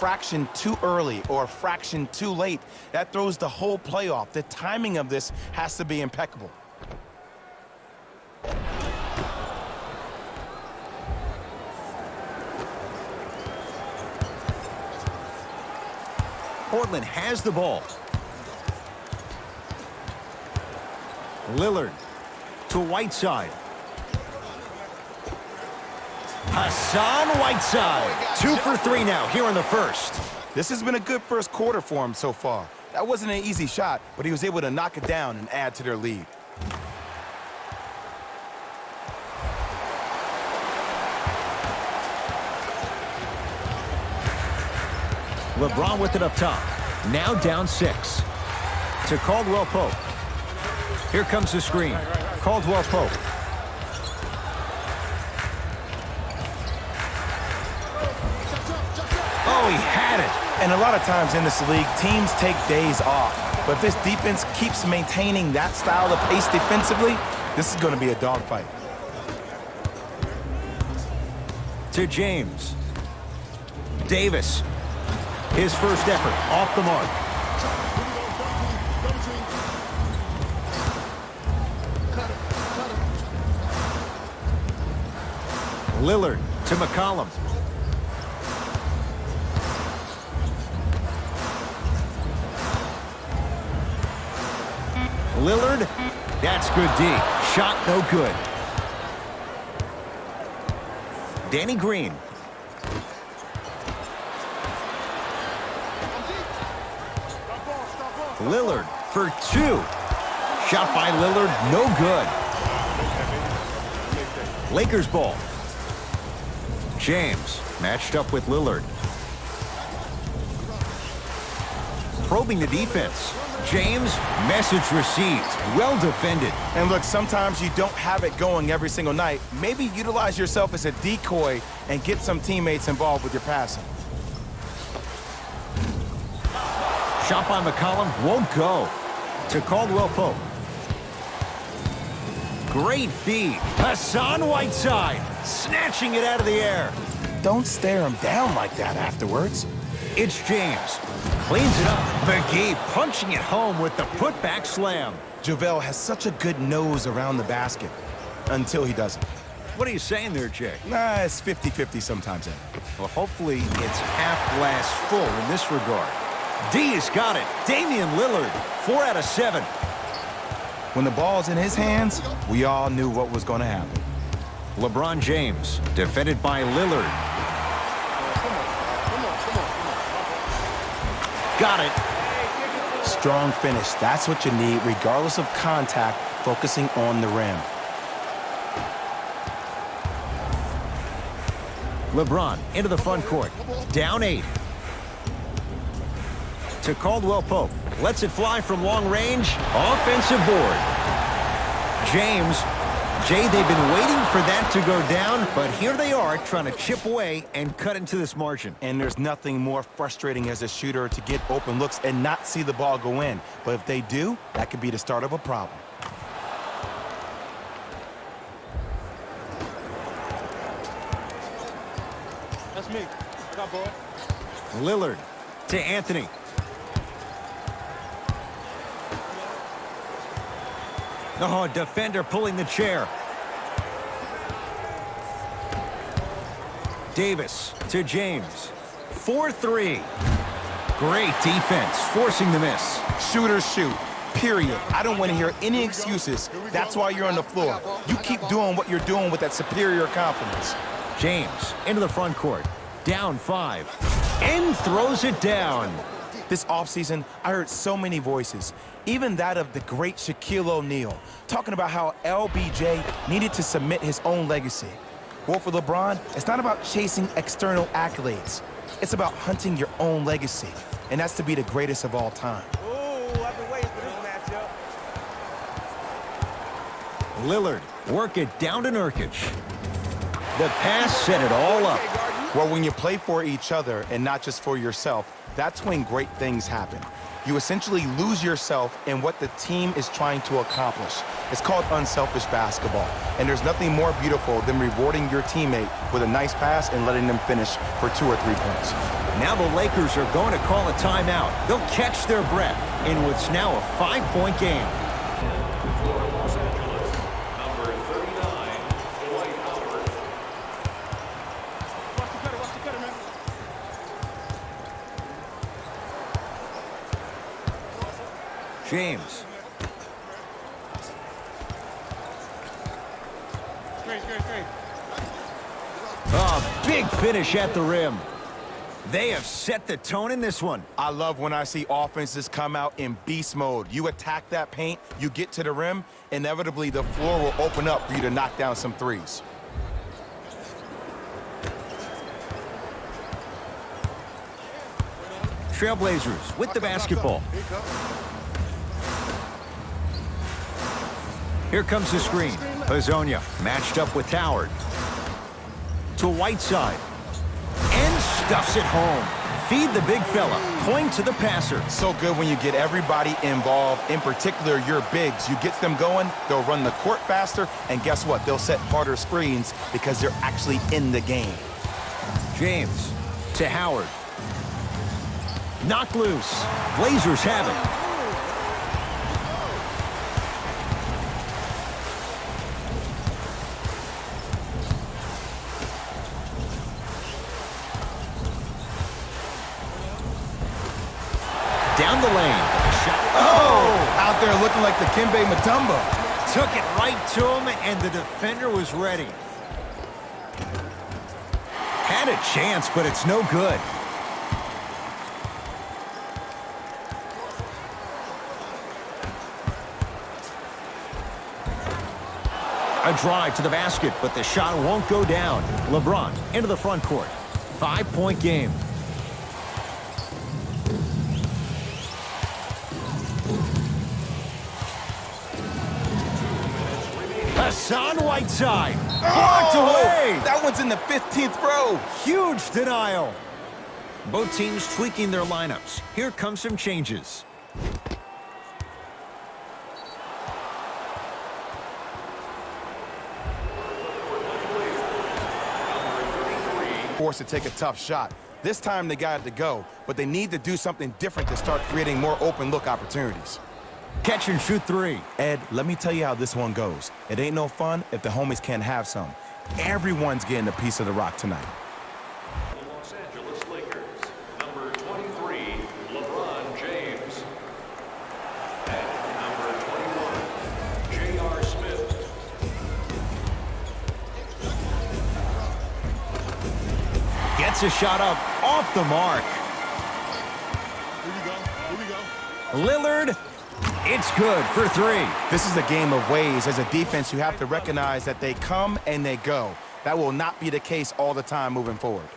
fraction too early or a fraction too late, that throws the whole play off. The timing of this has to be impeccable. Portland has the ball. Lillard to Whiteside. Whiteside. 2 for 3 now here in the first. This has been a good first quarter for him so far. That wasn't an easy shot, but he was able to knock it down and add to their lead. LeBron with it up top. Now down 6. To Caldwell Pope. Here comes the screen. Caldwell Pope. Oh, he had it. And a lot of times in this league, teams take days off. But if this defense keeps maintaining that style of pace defensively, this is going to be a dogfight. To James. Davis. His first effort off the mark. Lillard to McCollum. Lillard, that's good D. Shot no good. Danny Green. Lillard for 2. Shot by Lillard, no good. Lakers ball. James matched up with Lillard. Probing the defense. James, message received. Well defended. And look, sometimes you don't have it going every single night. Maybe utilize yourself as a decoy and get some teammates involved with your passing. Shot by McCollum won't go. To Caldwell Pope. Great feed. Whiteside snatching it out of the air. Don't stare him down like that afterwards. It's James. Cleans it up. McGee punching it home with the putback slam. JaVale has such a good nose around the basket until he doesn't. What are you saying there, Jay? Nah, it's 50-50 sometimes. Well, hopefully it's half glass full in this regard. D has got it. Damian Lillard, 4 out of 7. When the ball's in his hands, we all knew what was going to happen. LeBron James, defended by Lillard. Got it. Strong finish. That's what you need, regardless of contact, focusing on the rim. LeBron into the front court. Down 8. To Caldwell Pope. Lets it fly from long range. Offensive board. James. Jay, they've been waiting for that to go down, but here they are trying to chip away and cut into this margin. And there's nothing more frustrating as a shooter to get open looks and not see the ball go in. But if they do, that could be the start of a problem. That's me. Got ball. Lillard to Anthony. Oh, defender pulling the chair. Davis to James. 4-3. Great defense, forcing the miss. Shooters shoot, period. I don't want to hear any excuses. That's why you're on the floor. You keep doing what you're doing with that superior confidence. James into the front court. Down 5. And throws it down. This offseason, I heard so many voices, even that of the great Shaquille O'Neal, talking about how LBJ needed to submit his own legacy. Well, for LeBron, it's not about chasing external accolades. It's about hunting your own legacy, and that's to be the greatest of all time. Ooh, I've been waiting for this matchup. Lillard, work it down to Nurkic. The pass set it all up. Well, when you play for each other and not just for yourself, that's when great things happen. You essentially lose yourself in what the team is trying to accomplish. It's called unselfish basketball, and there's nothing more beautiful than rewarding your teammate with a nice pass and letting them finish for 2 or 3 points. Now the Lakers are going to call a timeout. They'll catch their breath in what's now a 5-point game. James. Oh, big finish at the rim. They have set the tone in this one. I love when I see offenses come out in beast mode. You attack that paint, you get to the rim, inevitably the floor will open up for you to knock down some threes. Trailblazers with the basketball. Here comes the screen. Hazonia matched up with Howard. To Whiteside. And stuffs it home. Feed the big fella. Point to the passer. So good when you get everybody involved, in particular your bigs. You get them going, they'll run the court faster, and guess what? They'll set harder screens because they're actually in the game. James to Howard. Knock loose. Blazers have it. Down the lane. Oh! Out there looking like the Kimbe Mutombo. Took it right to him, and the defender was ready. Had a chance, but it's no good. A drive to the basket, but the shot won't go down. LeBron into the front court. 5-point game. Hassan Whiteside. Blocked away. That one's in the 15th row. Huge denial. Both teams tweaking their lineups. Here come some changes. Forced to take a tough shot. This time they got it to go, but they need to do something different to start creating more open look opportunities. Catch and shoot 3. Ed, let me tell you how this one goes. It ain't no fun if the homies can't have some. Everyone's getting a piece of the rock tonight. The Los Angeles Lakers, number 23, LeBron James. And number 21, J.R. Smith. Gets a shot up off the mark. Here we go. Lillard. It's good for 3. This is a game of ways. As a defense, you have to recognize that they come and they go. That will not be the case all the time moving forward.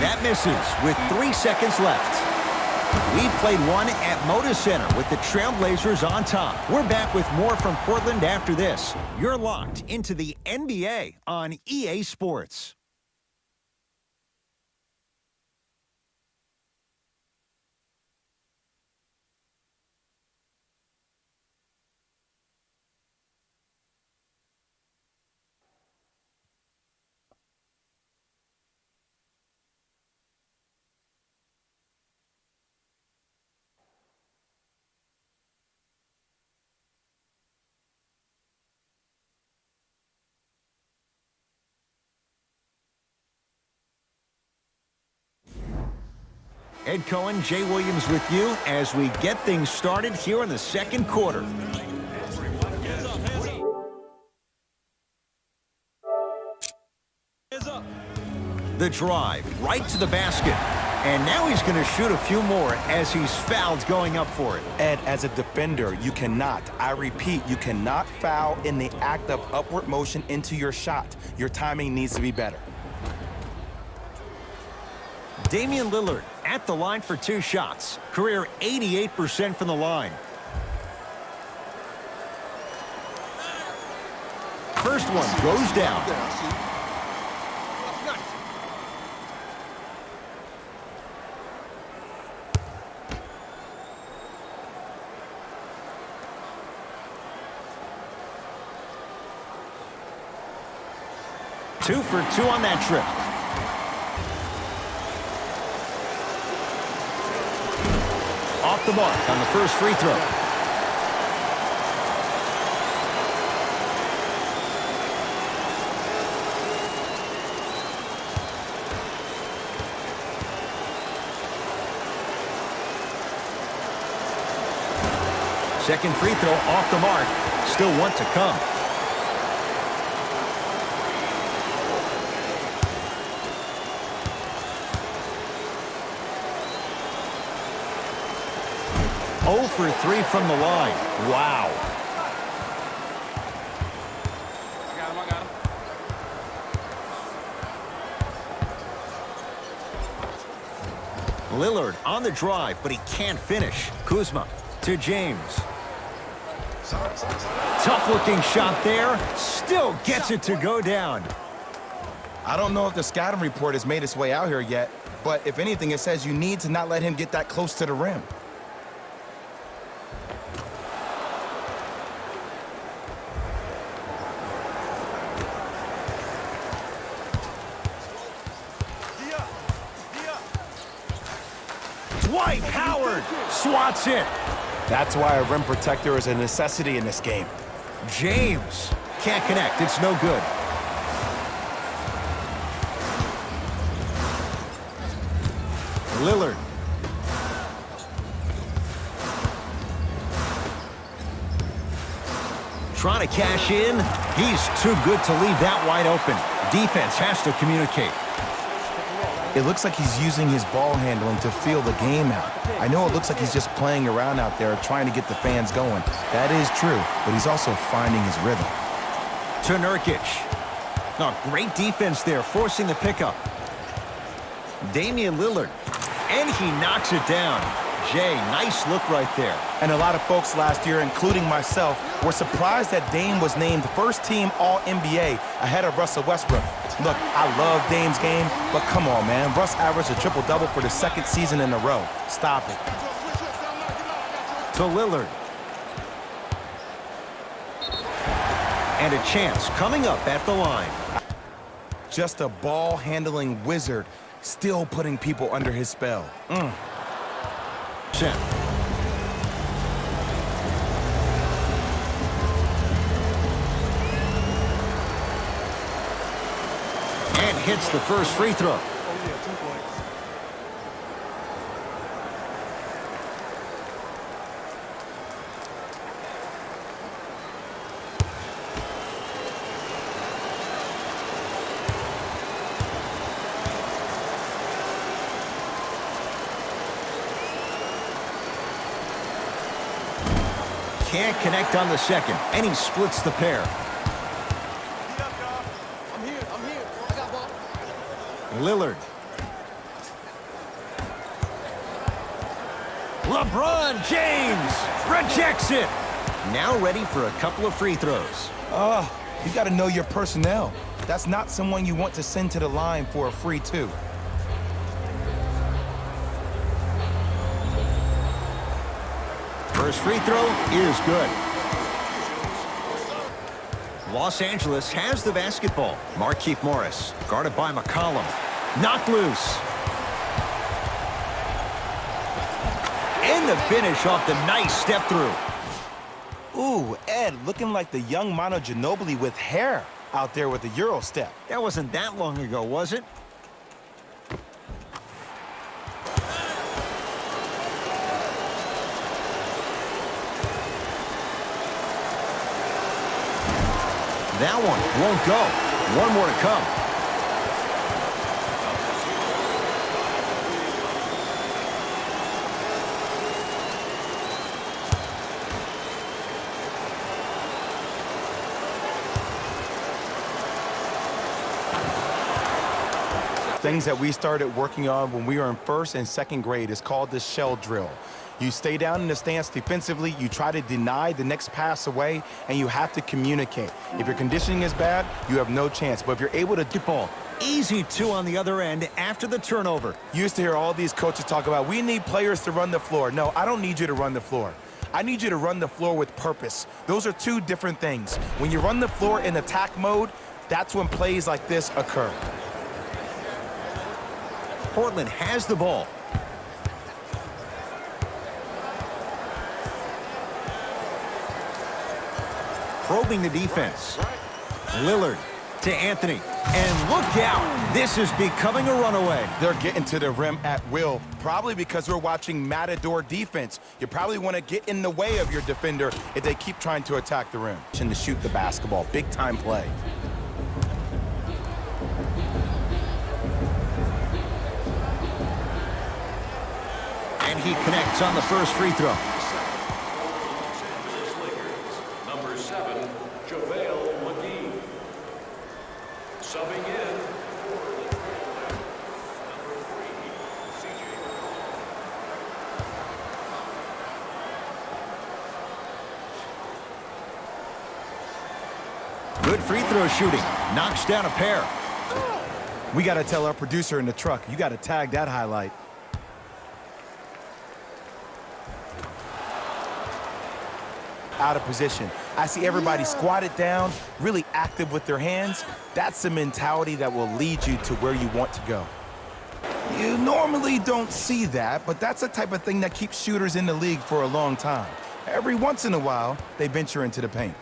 That misses with 3 seconds left. We played one at Moda Center with the Trailblazers on top. We're back with more from Portland after this. You're locked into the NBA on EA Sports. Ed Cohen, Jay Williams with you as we get things started here in the second quarter. The drive right to the basket. And now he's going to shoot a few more as he's fouled going up for it. Ed, as a defender, you cannot, I repeat, you cannot foul in the act of upward motion into your shot. Your timing needs to be better. Damian Lillard at the line for 2 shots. Career 88% from the line. First one goes down. Two for 2 on that trip. Off the mark on the first free throw. Second free throw off the mark. Still one to come. Oh for 3 from the line. Wow. I got him. Lillard on the drive, but he can't finish. Kuzma to James. Tough-looking shot there. Still gets it to go down. I don't know if the scouting report has made its way out here yet, but if anything, it says you need to not let him get that close to the rim. Dwight Howard swats it. That's why a rim protector is a necessity in this game. James can't connect. It's no good. Lillard. Trying to cash in. He's too good to leave that wide open. Defense has to communicate. It looks like he's using his ball handling to feel the game out. I know it looks like he's just playing around out there trying to get the fans going. That is true, but he's also finding his rhythm. To Nurkic. No, great defense there, forcing the pickup. Damian Lillard. And he knocks it down. Jay, nice look right there. And a lot of folks last year, including myself, were surprised that Dame was named first-team All-NBA ahead of Russell Westbrook. Look, I love Dame's game, but come on, man. Russ averaged a triple-double for the 2nd season in a row. Stop it. To Lillard. And a chance coming up at the line. Just a ball-handling wizard, still putting people under his spell. And hits the first free throw. Oh, yeah, 2 points. Can't connect on the second, and he splits the pair. I'm here. I got ball. Lillard. LeBron James rejects it. Now ready for a couple of free throws. You got to know your personnel. That's not someone you want to send to the line for a free 2. First free throw is good. Los Angeles has the basketball. Markieff Morris, guarded by McCollum. Knocked loose. And the finish off the nice step through. Ooh, Ed, looking like the young Manu Ginobili with hair out there with the Euro step. That wasn't that long ago, was it? That one won't go. One more to come. things that we started working on when we were in first and second grade. It's called the shell drill. You stay down in the stance defensively, you try to deny the next pass away, and you have to communicate. If your conditioning is bad, you have no chance. But if you're able to get ball, Easy two on the other end after the turnover. you used to hear all these coaches talk about, we need players to run the floor. No, I don't need you to run the floor. I need you to run the floor with purpose. Those are two different things. When you run the floor in attack mode, that's when plays like this occur. Portland has the ball. Probing the defense. Lillard to Anthony. And look out. This is becoming a runaway. They're getting to the rim at will, probably because we're watching Matador defense. You probably want to get in the way of your defender if they keep trying to attack the rim. And to shoot the basketball, big time play. And he connects on the first free throw. Los Angeles Lakers, number 7, JaVale McGee. Subbing in for the Trailblazers, number 3, CJ. Good free throw shooting. Knocks down a pair. We got to tell our producer in the truck, you got to tag that highlight. Out of position. I see everybody squatted down, really active with their hands. That's the mentality that will lead you to where you want to go. You normally don't see that, but that's the type of thing that keeps shooters in the league for a long time. Every once in a while, they venture into the paint.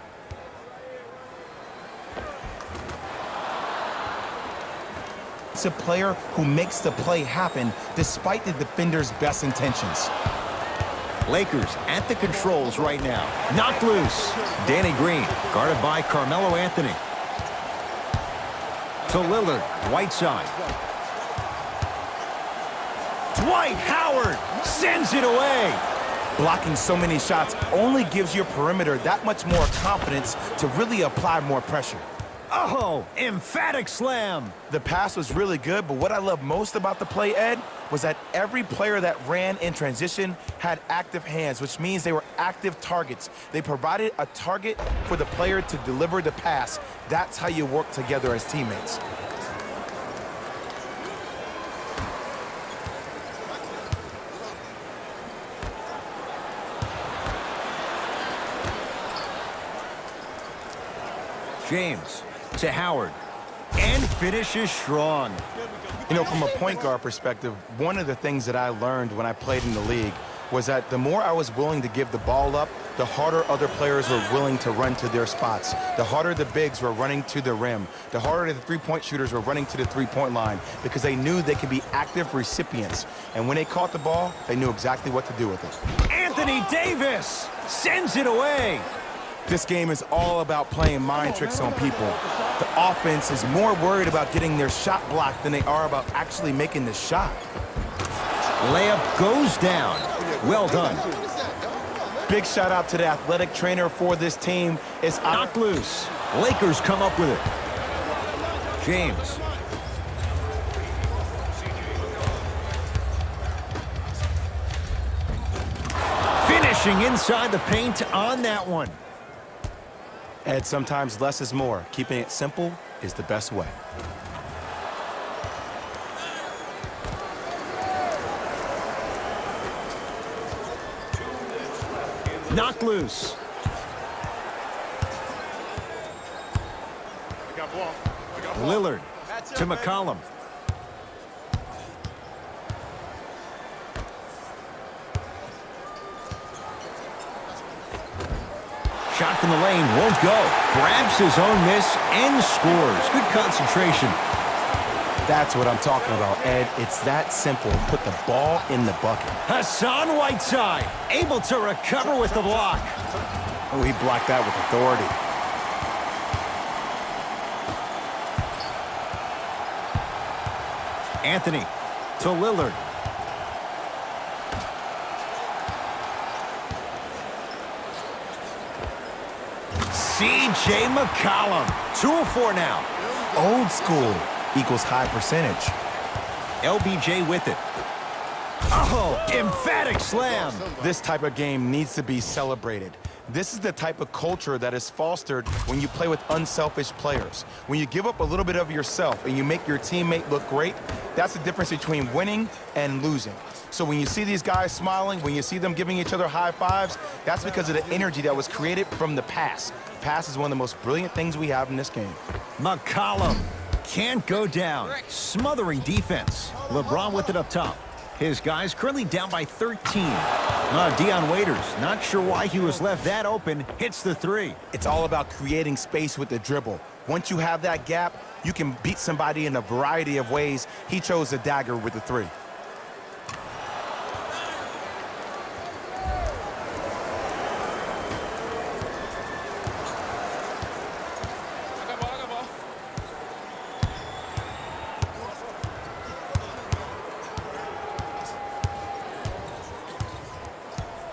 It's a player who makes the play happen despite the defender's best intentions. Lakers at the controls right now. Knocked loose. Danny Green guarded by Carmelo Anthony. To Lillard, Whiteside. Dwight Howard sends it away. Blocking so many shots only gives your perimeter that much more confidence to really apply more pressure. Oh, emphatic slam. The pass was really good, but what I love most about the play, Ed, was that every player that ran in transition had active hands, which means they were active targets. They provided a target for the player to deliver the pass. That's how you work together as teammates. James to Howard. And finishes strong. You know, from a point guard perspective, one of the things that I learned when I played in the league was that the more I was willing to give the ball up, the harder other players were willing to run to their spots. The harder the bigs were running to the rim. The harder the three-point shooters were running to the three-point line because they knew they could be active recipients. And when they caught the ball, they knew exactly what to do with it. Anthony Davis sends it away. This game is all about playing mind tricks on people. The offense is more worried about getting their shot blocked than they are about actually making the shot. Layup goes down. Well done. Big shout out to the athletic trainer for this team. It's Knocked loose. Lakers come up with it. James. Finishing inside the paint on that one. Ed, sometimes less is more. Keeping it simple is the best way. Knocked loose. I got ball. Lillard to McCollum. Shot from the lane won't go. Grabs his own miss and scores. Good concentration. That's what I'm talking about, Ed. It's that simple. Put the ball in the bucket. Hassan Whiteside able to recover with the block. Oh, he blocked that with authority. Anthony to Lillard. C.J. McCollum. 2 of 4 now. Old school equals high percentage. LBJ with it. Oh, emphatic slam. This type of game needs to be celebrated. This is the type of culture that is fostered when you play with unselfish players. When you give up a little bit of yourself and you make your teammate look great, that's the difference between winning and losing. So when you see these guys smiling, when you see them giving each other high fives, that's because of the energy that was created from the pass. Pass is one of the most brilliant things we have in this game. McCollum can't go down. Smothering defense. LeBron with it up top. His guys currently down by 13. Dion Waiters, not sure why he was left that open, hits the three. It's all about creating space with the dribble. Once you have that gap, you can beat somebody in a variety of ways. He chose the dagger with the three.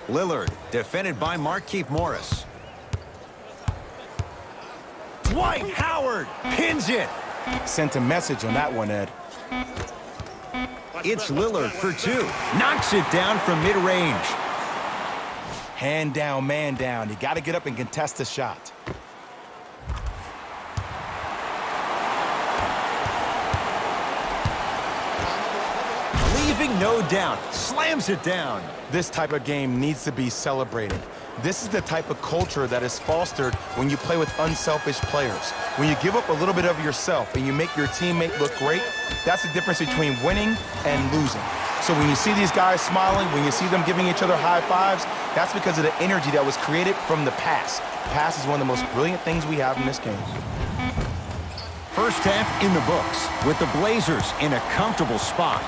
Lillard, defended by Markieff Morris. Dwight Howard pins it. Sent a message on that one, Ed. It's Lillard for two. Knocks it down from mid-range. Hand down, man down. You got to get up and contest the shot. Leaving no doubt. Slams it down. This type of game needs to be celebrated. This is the type of culture that is fostered when you play with unselfish players. When you give up a little bit of yourself and you make your teammate look great, that's the difference between winning and losing. So when you see these guys smiling, when you see them giving each other high fives, that's because of the energy that was created from the pass. Pass is one of the most brilliant things we have in this game. First half in the books with the Blazers in a comfortable spot.